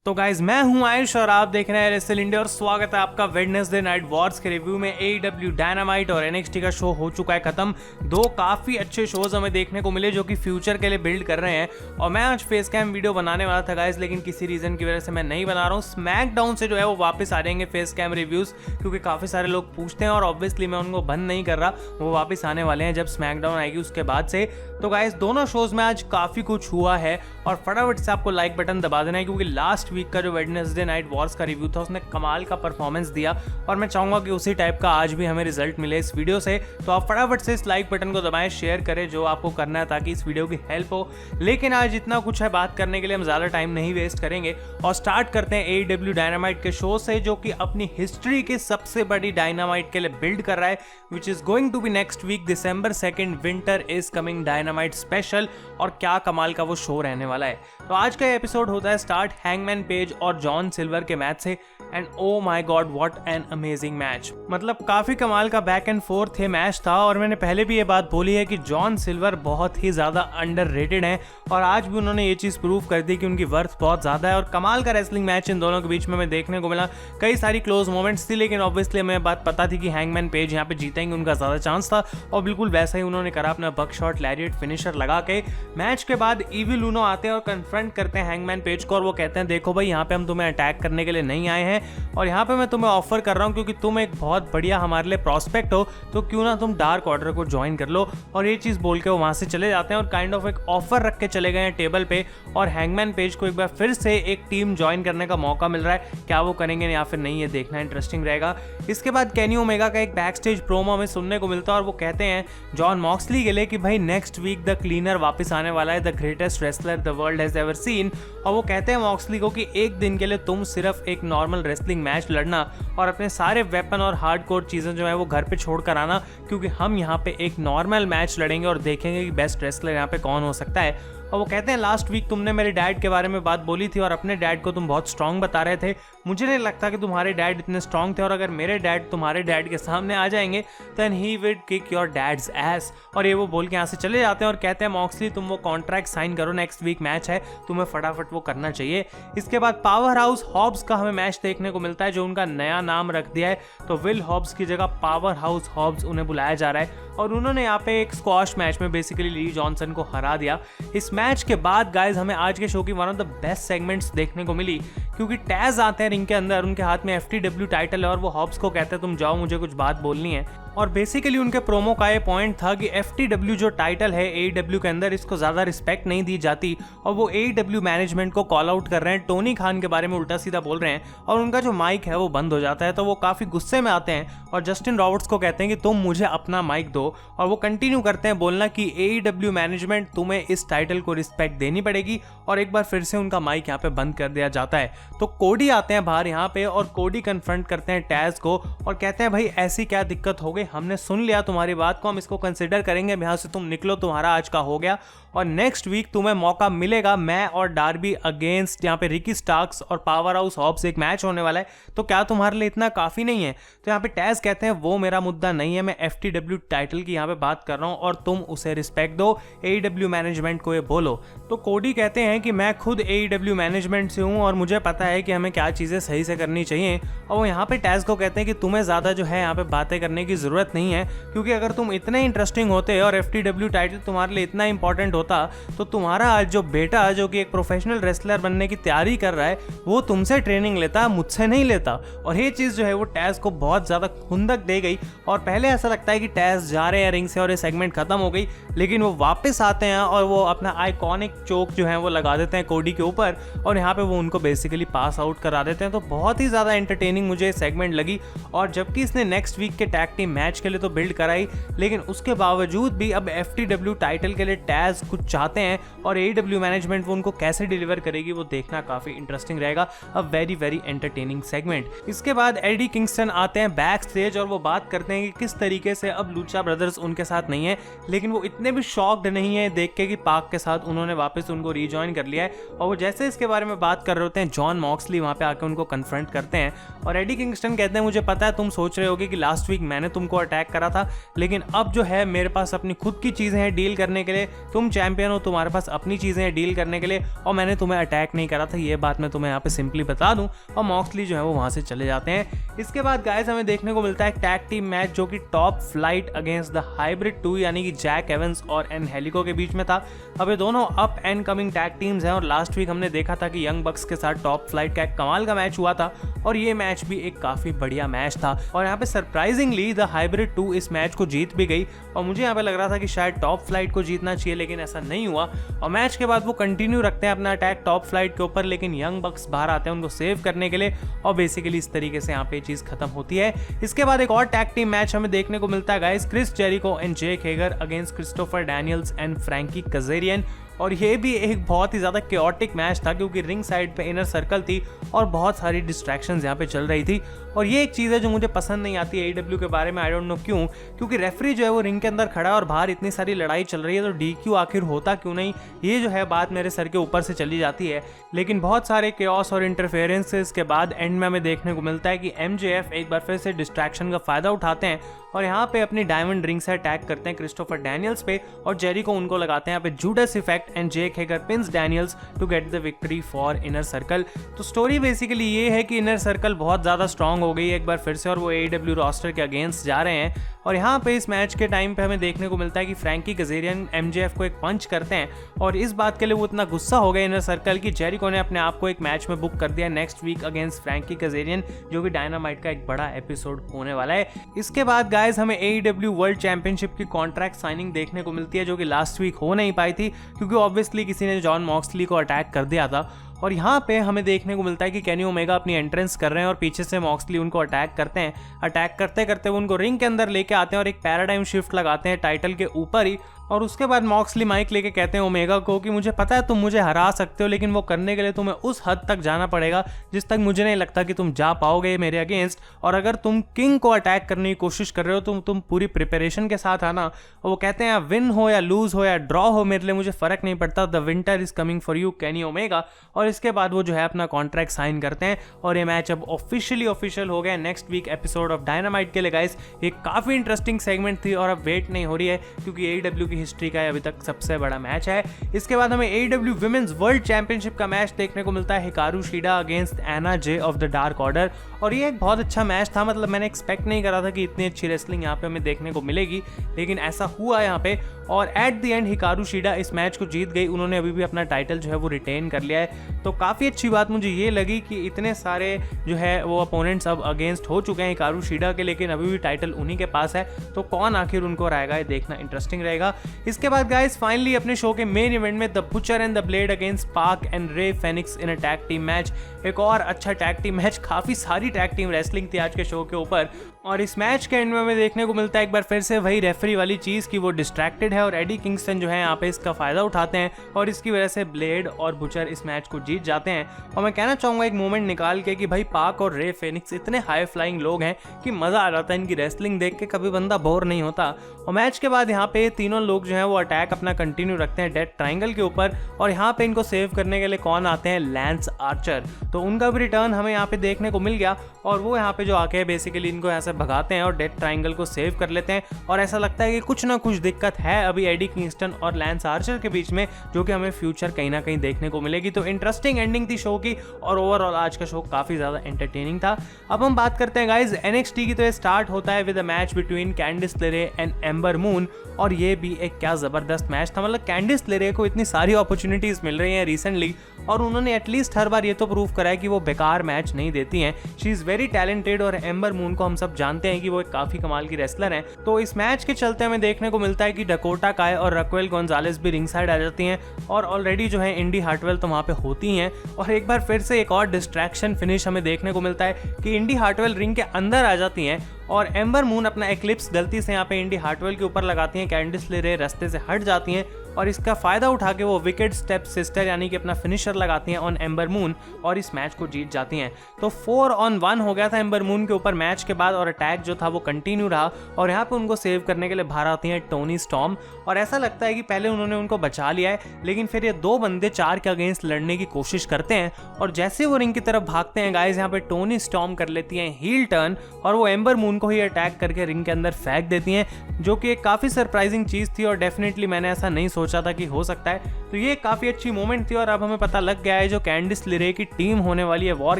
तो गाइज मैं हूं आयुष और आप देख रहे हैं रेसल इंडिया और स्वागत है आपका वेडनेसडे नाइट वॉर्स के रिव्यू में। AEW डायनामाइट और NXT का शो हो चुका है खत्म। दो काफी अच्छे शोज हमें देखने को मिले जो कि फ्यूचर के लिए बिल्ड कर रहे हैं और मैं आज फेस कैम वीडियो बनाने वाला था गाइज, लेकिन किसी रीजन की वजह से मैं नहीं बना रहा हूँ। स्मैकडाउन से जो है वो वापस आ जाएंगे फेस कैम रिव्यूज, क्योंकि काफी सारे लोग पूछते हैं और ऑब्वियसली मैं उनको बंद नहीं कर रहा, वो वापस आने वाले हैं जब स्मैकडाउन आएगी उसके बाद से। तो गाइज दोनों शोज में आज काफी कुछ हुआ है और फटाफट से आपको लाइक बटन दबा देना है, क्योंकि लास्ट वीक का जो वेडनेसडे नाइट वॉर्स का रिव्यू था उसने कमाल का परफॉर्मेंस दिया और मैं चाहूंगा कि उसी टाइप का आज भी हमें रिजल्ट मिले इस वीडियो से। तो आप फटाफट से इस लाइक बटन को दबाएं, शेयर करें जो आपको करना है ताकि इस वीडियो की हेल्प हो। लेकिन आज इतना कुछ है बात करने के लिए, हम ज्यादा टाइम नहीं वेस्ट करेंगे और स्टार्ट करते हैं AEW डायनामाइट के शो से, जो कि अपनी हिस्ट्री की सबसे बड़ी डायनामाइट के लिए बिल्ड कर रहा है, which is going to be next week December 2nd winter is coming dynamite special. और क्या कमाल का वो शो रहने वाला है। तो आज का एपिसोड होता है स्टार्ट हैंगमैन पेज और जॉन सिल्वर के मैच से, and oh my God what an amazing match. मतलब काफी कमाल का बैक एंड फोर्थ ये मैच था और मैंने पहले भी ये बात बोली है कि जॉन सिल्वर बहुत ही ज्यादा अंडररेटेड हैं और आज भी उन्होंने ये चीज प्रूव कर दी कि उनकी वर्थ बहुत ज्यादा है। और कमाल का रेसलिंग मैच इन दोनों के बीच में हमें देखने को मिला। कई सारी क्लोज मोमेंट्स थी, लेकिन ऑब्वियसली हमें बात पता थी कि हैंगमैन पेज यहाँ पे जीतेंगे, उनका ज्यादा चांस था और बिल्कुल वैसा ही उन्होंने करा, अपना बक शॉट लैरिएट फिनिशर लगा के। मैच के बाद इविल उनो आते हैं और कन्फ्रंट करते हैं हैंगमैन पेज को और वो कहते हैं देखो भाई, यहाँ पे हम तुम्हें अटैक करने के लिए नहीं आए हैं और यहाँ पे मैं तुम्हें ऑफर कर रहा हूँ क्योंकि तुम एक बहुत बढ़िया हमारे लिए प्रॉस्पेक्ट हो, तो क्यों ना तुम डार्क ऑर्डर को ज्वाइन कर लो। और ये चीज बोल के वो वहां से चले जाते हैं और काइंड ऑफ एक ऑफर रख के चले गए हैं टेबल पे और हैंगमैन पेज को एक बार फिर से एक टीम ज्वाइन करने का मौका मिल रहा है। क्या वो करेंगे या फिर नहीं, ये देखना इंटरेस्टिंग रहेगा। इसके बाद केनी ओमेगा का एक बैक स्टेज प्रोमो हमें सुनने को मिलता है और वो कहते हैं जॉन मॉक्सली के लिए कि भाई नेक्स्ट वीक द क्लीनर वापस आने वाला है, the greatest wrestler the world has ever seen. और वो कहते हैं मॉक्सली को कि एक दिन के लिए तुम सिर्फ एक नॉर्मल रेसलिंग मैच लड़ना और अपने सारे वेपन और हार्डकोर चीजें जो है वो घर पे छोड़ कर आना, क्योंकि हम यहाँ पे एक नॉर्मल मैच लड़ेंगे और देखेंगे कि बेस्ट रेसलर यहाँ पे कौन हो सकता है। और वो कहते हैं लास्ट वीक तुमने मेरे डैड के बारे में बात बोली थी और अपने डैड को तुम बहुत स्ट्रांग बता रहे थे। मुझे नहीं लगता कि तुम्हारे डैड इतने स्ट्रांग थे और अगर मेरे डैड तुम्हारे डैड के सामने आ जाएंगे then he will kick your dad's ass. और ये वो बोल के यहाँ से चले जाते हैं और कहते हैं मॉक्सली तुम वो कॉन्ट्रैक्ट साइन करो, नेक्स्ट वीक मैच है, तुम्हें फटाफट वो करना चाहिए। इसके बाद पावर हाउस हॉब्स का हमें मैच देखने को मिलता है, जो उनका नया नाम रख दिया है। तो विल हॉब्स की जगह पावर हाउस हॉब्स उन्हें बुलाया जा रहा है और उन्होंने यहाँ पे एक स्क्वॉश मैच में बेसिकली ली जॉनसन को हरा दिया। इस मैच के बाद गाइज हमें आज के शो की one of the best segments देखने को मिली, क्योंकि टैज आते हैं रिंग के अंदर, उनके हाथ में FTW टाइटल है और वो हॉब्स को कहते हैं तुम जाओ, मुझे कुछ बात बोलनी है। और बेसिकली उनके प्रोमो का ये पॉइंट था कि FTW जो टाइटल है AEW के अंदर, इसको ज्यादा रिस्पेक्ट नहीं दी जाती और वो AEW मैनेजमेंट को कॉल आउट कर रहे हैं, टोनी खान के बारे में उल्टा सीधा बोल रहे हैं और उनका जो माइक है वो बंद हो जाता है। तो वो काफी गुस्से में आते हैं और जस्टिन रॉबर्ट्स को कहते हैं कि तुम मुझे अपना माइक दो, और वो कंटिन्यू करते हैं बोलना कि AEW मैनेजमेंट तुम्हें इस टाइटल को रिस्पेक्ट देनी पड़ेगी, और एक बार फिर से उनका माइक यहाँ पे बंद कर दिया जाता है। तो कोडी आते हैं बाहर यहाँ पे और कोडी कन्फ्रंट करते हैं टैज को और कहते हैं भाई ऐसी क्या दिक्कत हो गई, हमने सुन लिया तुम्हारी बात को, हम इसको कंसिडर करेंगे, यहाँ से तुम निकलो, तुम्हारा आज का हो गया और नेक्स्ट वीक तुम्हें मौका मिलेगा, मैं और डार्बी अगेंस्ट यहाँ पे रिकी स्टार्क्स और पावर हाउस हॉब्स एक मैच होने वाला है, तो क्या तुम्हारे लिए इतना काफी नहीं है। तो यहाँ पे टैज कहते हैं वो मेरा मुद्दा नहीं है, मैं FTW टाइटल की यहाँ पे बात कर रहा हूँ और तुम उसे रिस्पेक्ट दो, AEW मैनेजमेंट को ये बोलो। तो कोडी कहते हैं कि मैं खुद AEW मैनेजमेंट से हूँ और मुझे पता है कि हमें क्या चीजें सही से करनी चाहिए। और वो यहाँ पे टैज को कहते हैं कि तुम्हें ज्यादा जो है यहाँ पे बातें करने की जरूरत नहीं है, क्योंकि अगर तुम इतने इंटरेस्टिंग होते और FTW टाइटल तुम्हारे लिए इतना इंपॉर्टेंट होता तो तुम्हारा आज जो बेटा जो कि एक प्रोफेशनल रेसलर बनने की तैयारी कर रहा है वो तुमसे ट्रेनिंग लेता, मुझसे नहीं लेता। और ये चीज जो है वो टैज को बहुत ज्यादा खुंदक दे गई और पहले ऐसा लगता है कि टैज जा रहे हैं रिंग से और ये सेगमेंट खत्म हो गई, लेकिन वो वापस आते हैं और वो अपना आइकॉनिक चोक जो है वो लगा देते हैं कोडी के ऊपर और यहाँ पे वो उनको बेसिकली पास आउट करा देते हैं। तो बहुत ही ज्यादा एंटरटेनिंग मुझे सेगमेंट लगी और जबकि इसने नेक्स्ट वीक के टैग टीम मैच के लिए तो बिल्ड कराई, लेकिन उसके बावजूद भी अब FTW टाइटल के लिए टैज कुछ चाहते हैं और AEW मैनेजमेंट वो उनको कैसे डिलीवर करेगी वो देखना काफी इंटरेस्टिंग रहेगा। A very very entertaining segment. इसके बाद एडी किंगस्टन आते हैं बैक स्टेज और वो बात करते हैं कि किस तरीके से अब लूचा ब्रदर्स उनके साथ नहीं है, लेकिन वो इतने भी शॉक्ड नहीं है देख के कि पाक के साथ बाद उन्होंने वापस उनको रीजॉइन कर लिया है और वो जैसे इसके बारे में बात कर रहे होते हैं जॉन मॉक्सली वहाँ पे आके उनको कन्फ्रंट करते हैं और एडी किंगस्टन कहते हैं मुझे पता है तुम सोच रहे होगे कि लास्ट वीक मैंने तुमको अटैक करा था, लेकिन अब जो है मेरे पास अपनी खुद की चीज़ें हैं डील करने के लिए, तुम चैंपियन हो, तुम्हारे पास अपनी चीज़ें हैं डील करने के लिए और मैंने तुम्हें अटैक नहीं करा था, ये बात मैं तुम्हें यहाँ पे सिंपली बता दूं। और मॉक्सली जो है वो वहाँ से चले जाते हैं। इसके बाद गाइस हमें देखने को मिलता है टैग टीम मैच जो कि top flight against the hybrid 2 यानी कि जैक एवंस और एनहेलिको के बीच में था। अब ये दोनों up and coming tag teams हैं और लास्ट वीक हमने देखा था कि यंग बक्स के साथ टॉप फ्लाइट का एक कमाल का मैच हुआ था और ये मैच भी एक काफ़ी बढ़िया मैच था और यहाँ पे सरप्राइजिंगली द हाइब्रिड 2 इस मैच को जीत भी गई और मुझे यहाँ पे लग रहा था कि शायद टॉप फ्लाइट को जीतना चाहिए, लेकिन ऐसा नहीं हुआ और मैच के बाद वो कंटिन्यू रखते हैं अपना अटैक टॉप फ्लाइट के ऊपर, लेकिन यंग बक्स बाहर आते हैं उनको सेव करने के लिए और बेसिकली इस तरीके से यहाँ पे चीज़ खत्म होती है। इसके बाद एक और टैग टीम मैच हमें देखने को मिलता है guys, Chris Jericho and Jake Hager against Christopher Daniels and Frankie Kazarian और ये भी एक बहुत ही ज़्यादा केओटिक मैच था क्योंकि रिंग साइड पे इनर सर्कल थी और बहुत सारी डिस्ट्रैक्शंस यहाँ पे चल रही थी और ये एक चीज़ है जो मुझे पसंद नहीं आती है AEW के बारे में, आई डोंट नो क्यों, क्योंकि रेफरी जो है वो रिंग के अंदर खड़ा है और बाहर इतनी सारी लड़ाई चल रही है तो DQ आखिर होता क्यों नहीं, ये जो है बात मेरे सर के ऊपर से चली जाती है। लेकिन बहुत सारे केओस और इंटरफेरेंसेस के बाद एंड में हमें देखने को मिलता है कि MJF एक बार फिर से डिस्ट्रैक्शन का फायदा उठाते हैं और यहाँ पे अपनी डायमंड रिंग से अटैक करते हैं क्रिस्टोफर डैनियल्स पे और जेरिको उनको लगाते हैं यहाँ पे judas effect and Jake hager pins daniels to get the victory for inner circle. तो स्टोरी बेसिकली ये है कि इनर सर्कल बहुत ज़्यादा स्ट्रांग हो गई है एक बार फिर से और वो AEW रोस्टर के अगेंस्ट जा रहे हैं और यहाँ पे इस मैच के टाइम पे हमें देखने को मिलता है कि फ्रैंकी कजेरियन MJF को एक पंच करते हैं और इस बात के लिए वो इतना गुस्सा हो गया इनर सर्कल की जेरिको ने अपने आप को एक मैच में बुक कर दिया नेक्स्ट वीक अगेंस्ट फ्रैंकी कजेरियन जो कि डायनामाइट का एक बड़ा एपिसोड होने वाला है। इसके बाद गाइस हमें AEW वर्ल्ड चैंपियनशिप की कॉन्ट्रैक्ट साइनिंग देखने को मिलती है जो कि लास्ट वीक हो नहीं पाई थी क्योंकि ऑब्वियसली किसी ने जॉन मॉक्सली को अटैक कर दिया था और यहाँ पे हमें देखने को मिलता है कि केनी ओमेगा अपनी एंट्रेंस कर रहे हैं और पीछे से मॉक्सली उनको अटैक करते हैं। अटैक करते करते वो उनको रिंग के अंदर लेके आते हैं और एक पैराडाइम शिफ्ट लगाते हैं टाइटल के ऊपर ही और उसके बाद मॉक्सली माइक लेके कहते हैं ओमेगा को कि मुझे पता है तुम मुझे हरा सकते हो, लेकिन वो करने के लिए तुम्हें उस हद तक जाना पड़ेगा जिस तक मुझे नहीं लगता कि तुम जा पाओगे मेरे अगेंस्ट, और अगर तुम किंग को अटैक करने की कोशिश कर रहे हो तुम पूरी प्रिपरेशन के साथ आना। और वो कहते हैं विन हो या लूज हो या ड्रॉ हो मेरे लिए मुझे फर्क नहीं पड़ता, the winter is coming for you Kenny Omega. और इसके बाद वो जो है अपना कॉन्ट्रैक्ट साइन करते हैं और ये मैच अब ऑफिशियल हो गया next week episode of dynamite के लिए। गाइस ये काफी इंटरेस्टिंग सेगमेंट थी और अब वेट नहीं हो रही है क्योंकि AEW की हिस्ट्री का अभी तक सबसे बड़ा मैच है। इसके बाद हमें AEW विमेंस वर्ल्ड चैंपियनशिप का मैच देखने को मिलता है hikaru shida against anna jay of the dark order और ये एक बहुत अच्छा मैच था, मतलब मैंने एक्सपेक्ट नहीं करा था कि इतनी अच्छी रेसलिंग यहाँ पे हमें देखने को मिलेगी, लेकिन ऐसा हुआ यहाँ पे और at the end Hikaru Shida इस मैच को जीत गई। उन्होंने अभी भी अपना टाइटल जो है वो रिटेन कर लिया है। तो काफ़ी अच्छी बात मुझे ये लगी कि इतने सारे जो है वो अपोनेंट्स अब अगेंस्ट हो चुके हैं हिकारू शिडा के, लेकिन अभी भी टाइटल उन्हीं के पास है, तो कौन आखिर उनको हराएगा ये देखना इंटरेस्टिंग रहेगा। इसके बाद गाइस फाइनली अपने शो के मेन इवेंट में the butcher and the blade against pac and rey fenix in a tag team match, एक और अच्छा टैग टीम मैच। काफ़ी सारी टैग टीम रेसलिंग थी आज के शो के ऊपर और इस मैच के एंड में हमें देखने को मिलता है एक बार फिर से वही रेफरी वाली चीज़ कि वो डिस्ट्रैक्टेड है और एडी किंगस्टन जो है यहाँ पे इसका फ़ायदा उठाते हैं और इसकी वजह से ब्लेड और बुचर इस मैच को जीत जाते हैं। और मैं कहना चाहूँगा एक मोमेंट निकाल के कि भाई पाक और रे फेनिक्स इतने हाई फ्लाइंग लोग हैं कि मज़ा आ जाता है इनकी रेसलिंग देख के, कभी बंदा बोर नहीं होता। और मैच के बाद यहाँ पे तीनों लोग जो हैं वो अटैक अपना कंटिन्यू रखते हैं डेड ट्राइंगल के ऊपर और यहाँ पे इनको सेव करने के लिए कौन आते हैं, लैंस आर्चर। तो उनका भी रिटर्न हमें यहाँ पे देखने को मिल गया और वो यहाँ पे जो आके बेसिकली इनको यहाँ से भगाते हैं और डेड ट्राइंगल को सेव कर लेते हैं और ऐसा लगता है कि कुछ ना कुछ दिक्कत है अभी एडी किंगस्टन और लैंस आर्चर के बीच में, जो कि हमें फ्यूचर कहीं ना कहीं देखने को मिलेगी। तो इंटरेस्टिंग एंडिंग थी शो की और ओवरऑल आज का शो काफी ज्यादा एंटरटेनिंग था। अब हम बात करते हैं गाइज NXT की। तो ये स्टार्ट होता है विद अ मैच बिटवीन कैंडिस लेरे एंड एम्बर मून और ये भी एक क्या जबरदस्त मैच था। मतलब कैंडिस लेरे को इतनी सारी अपॉर्चुनिटीज मिल रही हैं रिसेंटली और उन्होंने एटलीस्ट हर बार ये तो प्रूव करा है कि वो बेकार मैच नहीं देती हैं। शी इज वेरी टैलेंटेड और एम्बर मून को हम सब जानते हैं कि वो एक काफी कमाल की रेसलर हैं। तो इस मैच के चलते हमें देखने को मिलता है कि डकोटा काय और रक्वेल गोंजालेस भी रिंग साइड आ जाती हैं और ऑलरेडी जो है इंडी हार्टवेल तो वहाँ पे होती हैं और एक बार फिर से एक और डिस्ट्रैक्शन फिनिश हमें देखने को मिलता है कि इंडी हार्टवेल रिंग के अंदर आ जाती हैं और एम्बर मून अपना एक्लिप्स गलती से यहाँ पे इंडी हार्टवेल के ऊपर लगाती हैं। कैंडिस लेरे रास्ते से हट जाती हैं और इसका फायदा उठा के वो विकेट स्टेप सिस्टर यानी कि अपना फिनिशर लगाती हैं ऑन एम्बर मून और इस मैच को जीत जाती हैं। तो 4-on-1 हो गया था एम्बर मून के ऊपर मैच के बाद और अटैक जो था वो कंटिन्यू रहा और यहाँ पे उनको सेव करने के लिए बाहर आती हैं टोनी स्टॉर्म और ऐसा लगता है कि पहले उन्होंने उनको बचा लिया है, लेकिन फिर ये दो बंदे 4 के अगेंस्ट लड़ने की कोशिश करते हैं और जैसे वो रिंग की तरफ भागते हैं गाइस, यहाँ पे टोनी स्टॉर्म कर लेती हैं हील टर्न और वो एम्बर मून को ही अटैक करके रिंग के अंदर फेंक देती हैं, जो कि एक काफी सरप्राइजिंग चीज थी और डेफिनेटली मैंने ऐसा नहीं सोचा था कि हो सकता है। तो ये काफी अच्छी मोमेंट थी और अब हमें पता लग गया है जो कैंडिस लेरे की टीम होने वाली है वॉर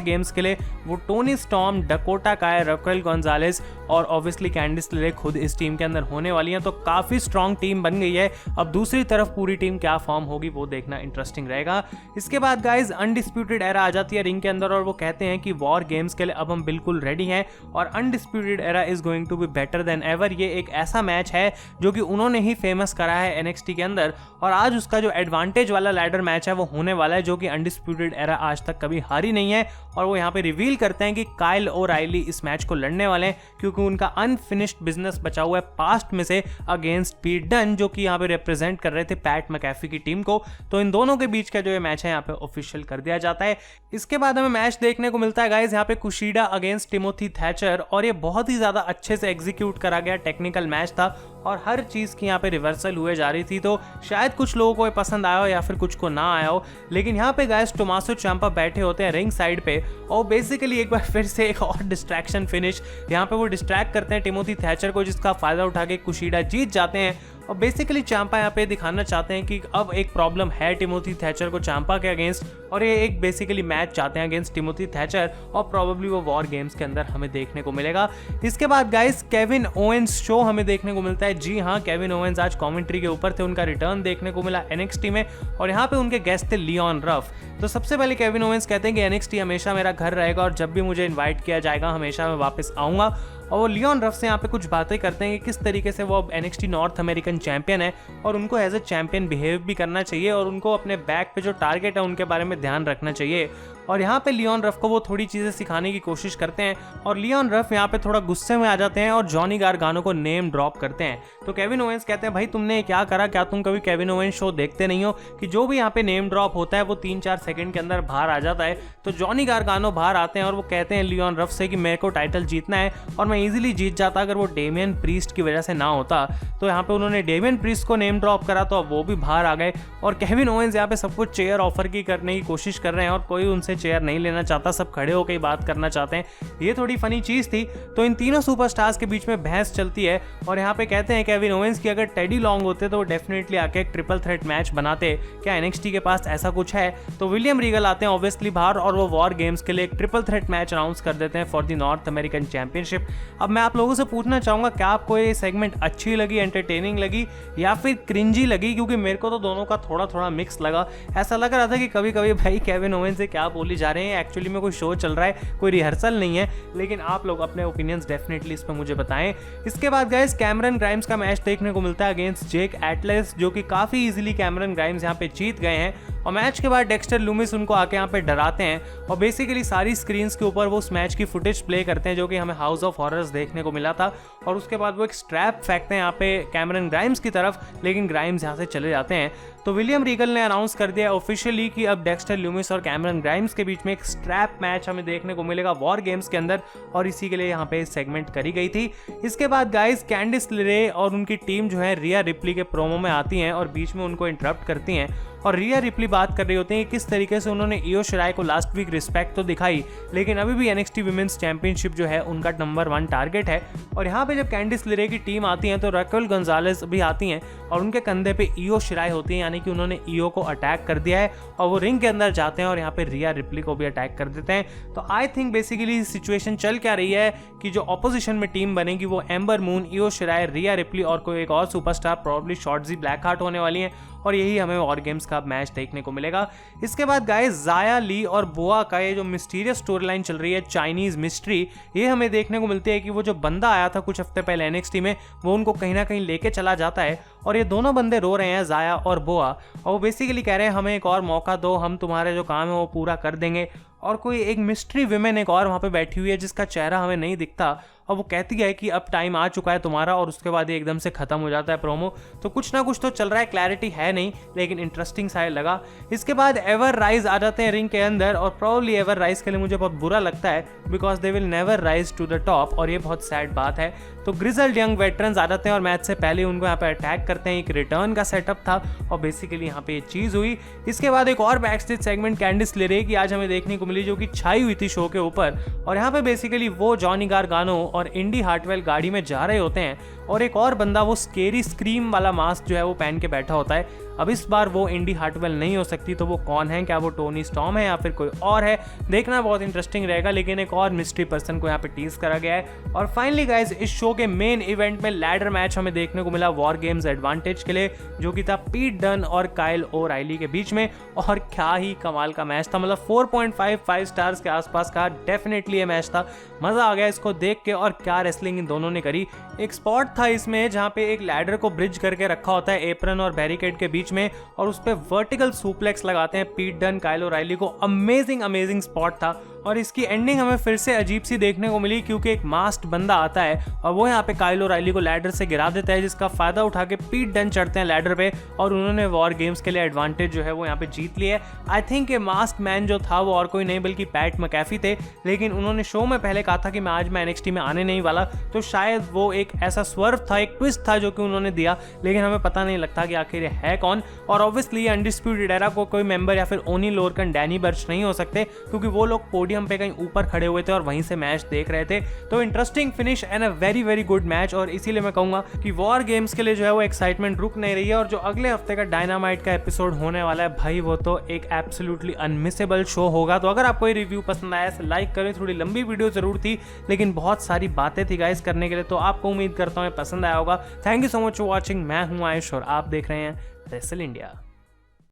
गेम्स के लिए, वो टोनी स्टॉर्म, डकोटा काय, राकेल गोंजालेस और ऑब्वियसली कैंडिस लेरे खुद इस टीम के अंदर होने वाली है। तो काफी स्ट्रॉन्ग टीम बन गई है। अब दूसरी तरफ पूरी टीम क्या फॉर्म होगी वो देखना इंटरेस्टिंग रहेगा। इसके बाद गाइज अनडिस्प्यूटेड एरा आ जाती है रिंग के अंदर और वो कहते हैं कि वॉर गेम्स के लिए अब हम बिल्कुल रेडी हैं और undisputed era is going to be better than ever. ये एक ऐसा मैच है जो कि उन्होंने ही फेमस करा है एनएक्सटी के अंदर और आज उसका जो एडवांटेज वाला लैडर मैच है वो होने वाला है, जो कि अनडिस्प्यूटेड एरा आज तक कभी हारी नहीं है। और वो यहाँ पे रिवील करते हैं कि काइल ओराइली इस मैच को लड़ने वाले हैं क्योंकि उनका अनफिनिश्ड बिजनेस बचा हुआ है पास्ट में से अगेंस्ट पीट डन, जो कि यहाँ पे रिप्रेजेंट कर रहे थे पैट मैकेफी की टीम को। तो इन दोनों के बीच का जो ये मैच है यहाँ पे ऑफिशियल कर दिया जाता है। इसके बाद हमें मैच देखने को मिलता है गाइज यहाँ पे कुशीडा अगेंस्ट टिमोथी थैचर और ये बहुत ही ज्यादा अच्छे से एग्जीक्यूट करा गया टेक्निकल मैच था और हर चीज की यहाँ पे रिवर्सल हुए जा रही थी। तो शायद कुछ लोगों को पसंद आया हो या फिर कुछ को ना आया हो, लेकिन यहाँ पे गाइस टोमासो चांपा बैठे होते हैं रिंग साइड पे और बेसिकली एक बार फिर से एक और डिस्ट्रैक्शन फिनिश यहाँ पे वो डिस्ट्रैक्ट करते हैं टिमोथी थैचर को, जिसका फायदा उठा के कुशीडा जीत जाते हैं। और बेसिकली चांपा यहाँ पे दिखाना चाहते हैं कि अब एक प्रॉब्लम है टिमोथी थैचर को चांपा के अगेंस्ट और ये एक बेसिकली मैच चाहते हैं अगेंस्ट टिमोथी थैचर और प्रोबेबली वो वॉर गेम्स के अंदर हमें देखने को मिलेगा। इसके बाद गाइस केविन ओवेंस शो हमें देखने को मिलता है। जी हाँ, केविन ओवेंस आज कमेंट्री के ऊपर थे, उनका रिटर्न देखने को मिला एनएक्सटी में और यहाँ पे उनके गेस्ट थे लियोन रफ। तो सबसे पहले केविन ओवेंस कहते हैं कि एनएक्सटी हमेशा मेरा घर रहेगा और जब भी मुझे इन्वाइट किया जाएगा हमेशा मैं वापस आऊँगा। और वो लियोन रफ से यहाँ पे कुछ बातें करते हैं कि किस तरीके से वो अब एनएक्सटी नॉर्थ अमेरिकन चैंपियन है और उनको एज ए चैंपियन बिहेव भी करना चाहिए और उनको अपने बैक पे जो टारगेट है उनके बारे में ध्यान रखना चाहिए। और यहाँ पे लियोन रफ को वो थोड़ी चीजें सिखाने की कोशिश करते हैं और लियोन रफ यहाँ पे थोड़ा गुस्से में आ जाते हैं और जॉनी गारगानो को नेम ड्रॉप करते हैं। तो केविन ओवेंस कहते हैं भाई तुमने क्या करा, क्या तुम कभी केविन ओवेंस शो देखते नहीं हो कि जो भी यहाँ पे नेम ड्रॉप होता है वो 3-4 सेकंड के अंदर बाहर आ जाता है। तो जॉनी गारगानो बाहर आते हैं और वो कहते हैं लियोन रफ से कि मेरे को टाइटल जीतना है और मैं इजीली जीत जाता अगर वो डेमियन प्रीस्ट की वजह से ना होता। तो यहाँ पे उन्होंने डेमियन प्रीस्ट को नेम ड्रॉप करा तो अब वो भी बाहर आ गए और केविन ओवेंस यहाँ पे सबको चेयर ऑफर की करने की कोशिश कर रहे हैं और कोई उनसे चेयर नहीं लेना चाहता, सब खड़े होकर बात करना चाहते हैं। ये थोड़ी फनी चीज थी। तो इन तीनों सुपरस्टार्स के बीच में बहस चलती है और यहाँ पे कहते हैं केविन ओवेंस कि अगर टेडी लॉन्ग होते तो वो डेफिनेटली आके एक ट्रिपल थ्रेट मैच बनाते, क्या एनएक्सटी के पास ऐसा कुछ है? तो विलियम रीगल आते हैं ऑब्वियसली बाहर और वो वॉर गेम्स के लिए एक ट्रिपल थ्रेट मैच अनाउंस कर देते हैं for the north American championship. अब मैं आप लोगों से पूछना चाहूंगा क्या आपको ये सेगमेंट अच्छी लगी, एंटरटेनिंग लगी या फिर क्रिंजी लगी? क्योंकि मेरे को तो दोनों का थोड़ा थोड़ा मिक्स लगा। ऐसा लग रहा था कि कभी कभी भाई केविन ओवेंस से क्या बोली जा रहे हैं, एक्चुअली में कोई शो चल रहा है, कोई रिहर्सल नहीं है। लेकिन आप लोग अपने ओपिनियंस डेफिनेटली इस पर मुझे बताएं। इसके बाद गाइस कैमरन ग्राइम्स का मैच देखने को मिलता है अगेंस्ट जेक एटलस, जो कि काफी इजीली कैमरन ग्राइम्स यहाँ पे जीत गए हैं। और मैच के बाद डेक्स्टर लूमिस उनको आके यहाँ पे डराते हैं और बेसिकली सारी स्क्रीन्स के ऊपर वो उस मैच की फुटेज प्ले करते हैं जो कि हमें हाउस ऑफ हॉरर्स देखने को मिला था। और उसके बाद वो एक स्ट्रैप फेंकते हैं यहाँ पे कैमरन ग्राइम्स की तरफ, लेकिन ग्राइम्स यहाँ से चले जाते हैं। तो विलियम रीगल ने अनाउंस कर दिया ऑफिशियली कि अब डेक्स्टर लूमिस और कैमरन ग्राइम्स के बीच में एक स्ट्रैप मैच हमें देखने को मिलेगा वॉर गेम्स के अंदर और इसी के लिए यहाँ पे सेगमेंट करी गई थी। इसके बाद गाइस कैंडिस लेरे और उनकी टीम जो है रिया रिप्ली के प्रोमो में आती हैं और बीच में उनको इंटरप्ट करती हैं और रिया रिप्ली बात कर रही होती है कि किस तरीके से उन्होंने इयो शिराई को लास्ट वीक रिस्पेक्ट तो दिखाई, लेकिन अभी भी एनएक्सटी विमेंस चैंपियनशिप जो है उनका नंबर 1 टारगेट है। और यहाँ पे जब कैंडिस लेरे की टीम आती है तो राकेल गोंजालेस भी आती हैं और उनके कंधे पे इयो शिराई होती है, यानी कि उन्होंने इयो को अटैक कर दिया है और वो रिंग के अंदर जाते हैं और यहाँ पे रिया रिप्ली को भी अटैक कर देते हैं। तो आई थिंक बेसिकली सिचुएशन चल क्या रही है कि जो ऑपोजिशन में टीम बनेगी वो एम्बर मून, इयो शिराई, रिया रिप्ली और कोई एक और सुपरस्टार प्रोबब्ली शॉर्टजी ब्लैक हार्ट होने वाली है और यही हमें वॉर गेम्स का मैच देखने को मिलेगा। इसके बाद गाइस जाया ली और बोआ का ये जो मिस्टीरियस स्टोरी लाइन चल रही है, चाइनीज मिस्ट्री, ये हमें देखने को मिलती है कि वो जो बंदा आया था कुछ हफ्ते पहले एनएक्सटी में वो उनको कहीं ना कहीं लेके चला जाता है और ये दोनों बंदे रो रहे हैं, जाया और बोआ, और वो बेसिकली कह रहे हैं हमें एक और मौका दो, हम तुम्हारे जो काम है वो पूरा कर देंगे। और कोई एक मिस्ट्री विमेन एक और वहाँ पे बैठी हुई है जिसका चेहरा हमें नहीं दिखता, और वो कहती है कि अब टाइम आ चुका है तुम्हारा, और उसके बाद ये एकदम से खत्म हो जाता है प्रोमो। तो कुछ ना कुछ तो चल रहा है, क्लैरिटी है नहीं, लेकिन इंटरेस्टिंग सा लगा। इसके बाद एवर राइज आ जाते हैं रिंग के अंदर, और प्रॉब्ली एवर राइज के लिए मुझे बहुत बुरा लगता है because they will never rise to the top, और ये बहुत सैड बात है। तो ग्रिजल्ड यंग वेटरन्स आ जाते हैं और मैच से पहले उनको यहाँ पे अटैक करते हैं। एक रिटर्न का सेटअप था और बेसिकली यहाँ पे ये चीज हुई। इसके बाद एक और बैकस्टेज सेगमेंट कैंडिस लेरे की आज हमें देखने को मिली, जो कि छाई हुई थी शो के ऊपर, और यहाँ पे बेसिकली वो जॉनी गारगानो और इंडी हार्टवेल गाड़ी में जा रहे होते हैं, और एक और बंदा वो स्केरी स्क्रीम वाला मास्क जो है वो पहन के बैठा होता है। अब इस बार वो इंडी हार्टवेल नहीं हो सकती, तो वो कौन है? क्या वो टोनी स्टॉर्म है या फिर कोई और है? देखना बहुत इंटरेस्टिंग रहेगा। लेकिन एक और मिस्ट्री पर्सन को यहाँ पे टीज करा गया है। और फाइनली गाइज, इस शो के मेन इवेंट में लैडर मैच हमें देखने को मिला वॉर गेम्स एडवांटेज के लिए, जो कि था पीट डन और काइल ओराइली के बीच में। और क्या ही कमाल का मैच था, मतलब 4.55 स्टार्स के आसपास का डेफिनेटली ये मैच था। मजा आ गया इसको देख के, और क्या रेसलिंग इन दोनों ने करी। एक स्पॉट था इसमें जहाँ पे एक लैडर को ब्रिज करके रखा होता है एप्रन और बैरिकेड के बीच में, और उस पे वर्टिकल सुप्लेक्स लगाते हैं पीट डन काइल ओराइली को। अमेजिंग स्पॉट था। और इसकी एंडिंग हमें फिर से अजीब सी देखने को मिली, क्योंकि एक मास्क्ड बंदा आता है और वो यहाँ पे काइल ओराइली को लैडर से गिरा देता है, जिसका फायदा उठा के पीट डन चढ़ते हैं लैडर पे, और उन्होंने वॉर गेम्स के लिए एडवांटेज जो है वो यहाँ पे जीत लिया है। आई थिंक ये मास्क मैन जो था वो और कोई नहीं बल्कि पैट मैकेफी थे, लेकिन उन्होंने शो में पहले कहा था कि मैं आज मैं NXT में आने नहीं वाला, तो शायद वो एक ऐसा स्वर्व था, एक ट्विस्ट था जो कि उन्होंने दिया, लेकिन हमें पता नहीं लगता कि आखिर है कौन। और ऑब्वियसली अनडिस्प्यूटेड एरा को कोई मेंबर या फिर ओनी लोरकन डैनी बर्च नहीं हो सकते, क्योंकि वो लोग पोडियम पे कहीं ऊपर खड़े हुए थे और वहीं से मैच देख रहे थे। तो interesting finish and a very good match, और इसीलिए मैं कहूंगा कि वॉर गेम्स के लिए जो है वो एक्साइटमेंट रुक नहीं रही है। और जो अगले हफ्ते का डायनामाइट का एपिसोड होने वाला है भाई, वो तो एक एब्सोल्युटली अनमिसेबल शो होगा। तो अगर आपको ये रिव्यू पसंद आया तो लाइक करें। थोड़ी लंबी वीडियो जरूर थी, लेकिन बहुत सारी बातें थी गाइस करने के लिए, तो आपको उम्मीद करता हूँ पसंद आया होगा। Thank you so much for watching. मैं हूँ आयुष और आप देख रहे हैं रेसल इंडिया।